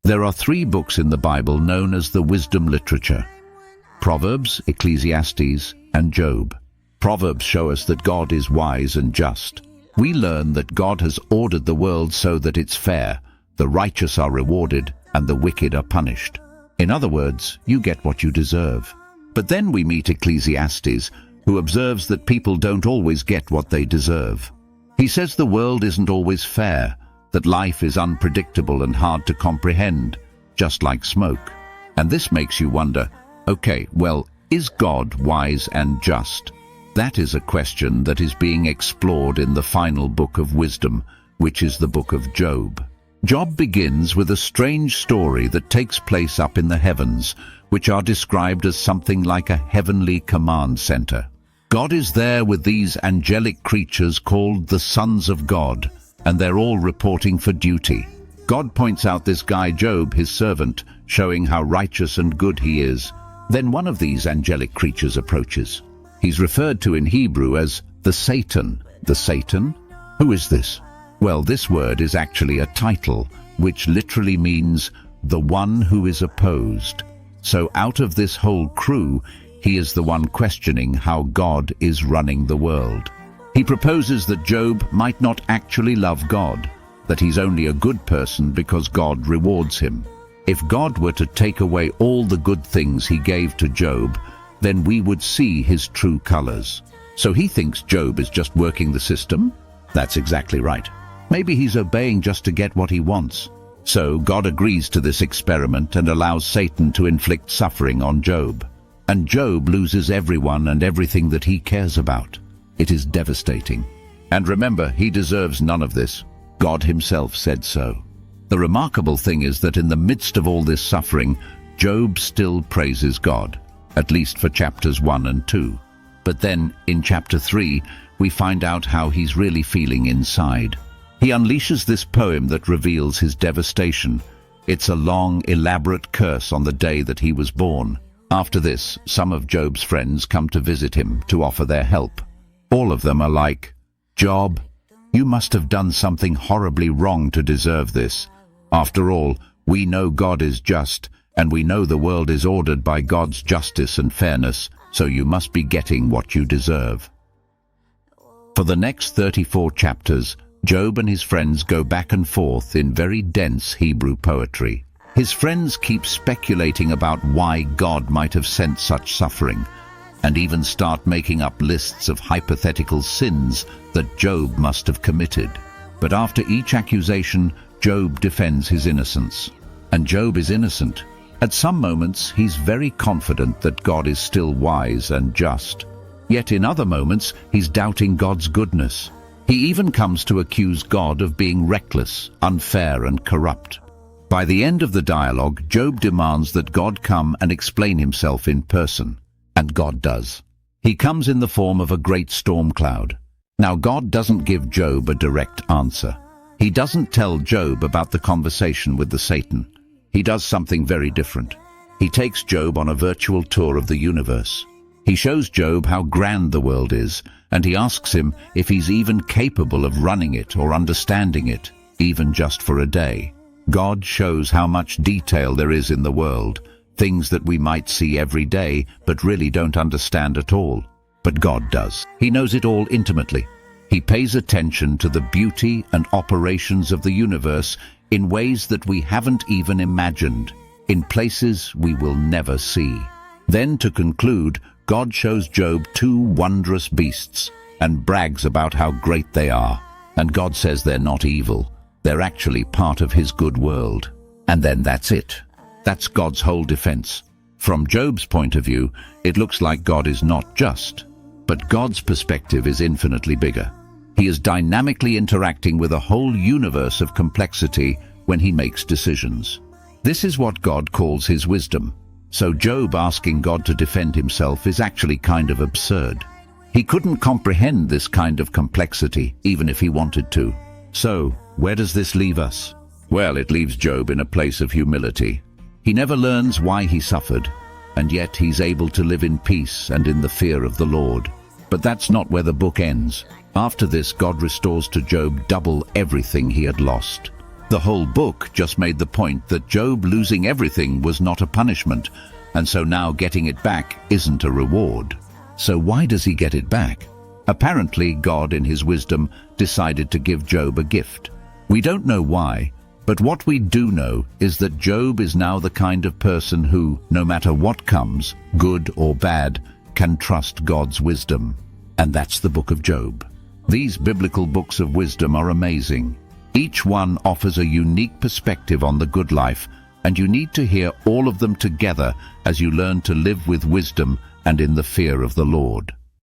There are 3 books in the Bible known as the wisdom literature: Proverbs, Ecclesiastes, and Job. Proverbs show us that God is wise and just. We learn that God has ordered the world so that it's fair, the righteous are rewarded, and the wicked are punished. In other words, you get what you deserve. But then we meet Ecclesiastes, who observes that people don't always get what they deserve. He says the world isn't always fair, that life is unpredictable and hard to comprehend, just like smoke. And this makes you wonder, okay, well, is God wise and just? That is a question that is being explored in the final book of wisdom, which is the book of Job. Job begins with a strange story that takes place up in the heavens, which are described as something like a heavenly command center. God is there with these angelic creatures called the sons of God, and they're all reporting for duty. God points out this guy Job, his servant, showing how righteous and good he is. Then one of these angelic creatures approaches. He's referred to in Hebrew as the Satan. The Satan? Who is this? Well, this word is actually a title, which literally means the one who is opposed. So out of this whole crew, he is the one questioning how God is running the world. He proposes that Job might not actually love God, that he's only a good person because God rewards him. If God were to take away all the good things he gave to Job, then we would see his true colors. So he thinks Job is just working the system? That's exactly right. Maybe he's obeying just to get what he wants. So God agrees to this experiment and allows Satan to inflict suffering on Job. And Job loses everyone and everything that he cares about. It is devastating. And remember, he deserves none of this. God himself said so. The remarkable thing is that in the midst of all this suffering, Job still praises God, at least for chapters 1 and 2. But then, in chapter 3, we find out how he's really feeling inside. He unleashes this poem that reveals his devastation. It's a long, elaborate curse on the day that he was born. After this, some of Job's friends come to visit him to offer their help. All of them are like, "Job, you must have done something horribly wrong to deserve this. After all, we know God is just, and we know the world is ordered by God's justice and fairness, so you must be getting what you deserve." For the next 34 chapters, Job and his friends go back and forth in very dense Hebrew poetry. His friends keep speculating about why God might have sent such suffering, and even start making up lists of hypothetical sins that Job must have committed. But after each accusation, Job defends his innocence. And Job is innocent. At some moments, he's very confident that God is still wise and just. Yet in other moments, he's doubting God's goodness. He even comes to accuse God of being reckless, unfair, and corrupt. By the end of the dialogue, Job demands that God come and explain himself in person. And God does. He comes in the form of a great storm cloud. Now, God doesn't give Job a direct answer. He doesn't tell Job about the conversation with the Satan. He does something very different. He takes Job on a virtual tour of the universe. He shows Job how grand the world is, and he asks him if he's even capable of running it or understanding it, even just for a day. God shows how much detail there is in the world, things that we might see every day but really don't understand at all. But God does. He knows it all intimately. He pays attention to the beauty and operations of the universe in ways that we haven't even imagined, in places we will never see. Then, to conclude, God shows Job 2 wondrous beasts and brags about how great they are. And God says they're not evil. They're actually part of his good world. And then that's it. That's God's whole defense. From Job's point of view, it looks like God is not just. But God's perspective is infinitely bigger. He is dynamically interacting with a whole universe of complexity when he makes decisions. This is what God calls his wisdom. So Job asking God to defend himself is actually kind of absurd. He couldn't comprehend this kind of complexity, even if he wanted to. So, where does this leave us? Well, it leaves Job in a place of humility. He never learns why he suffered, and yet he's able to live in peace and in the fear of the Lord. But that's not where the book ends. After this, God restores to Job double everything he had lost. The whole book just made the point that Job losing everything was not a punishment, and so now getting it back isn't a reward. So why does he get it back? Apparently, God in his wisdom decided to give Job a gift. We don't know why, but what we do know is that Job is now the kind of person who, no matter what comes, good or bad, can trust God's wisdom. And that's the book of Job. These biblical books of wisdom are amazing. Each one offers a unique perspective on the good life, and you need to hear all of them together as you learn to live with wisdom and in the fear of the Lord.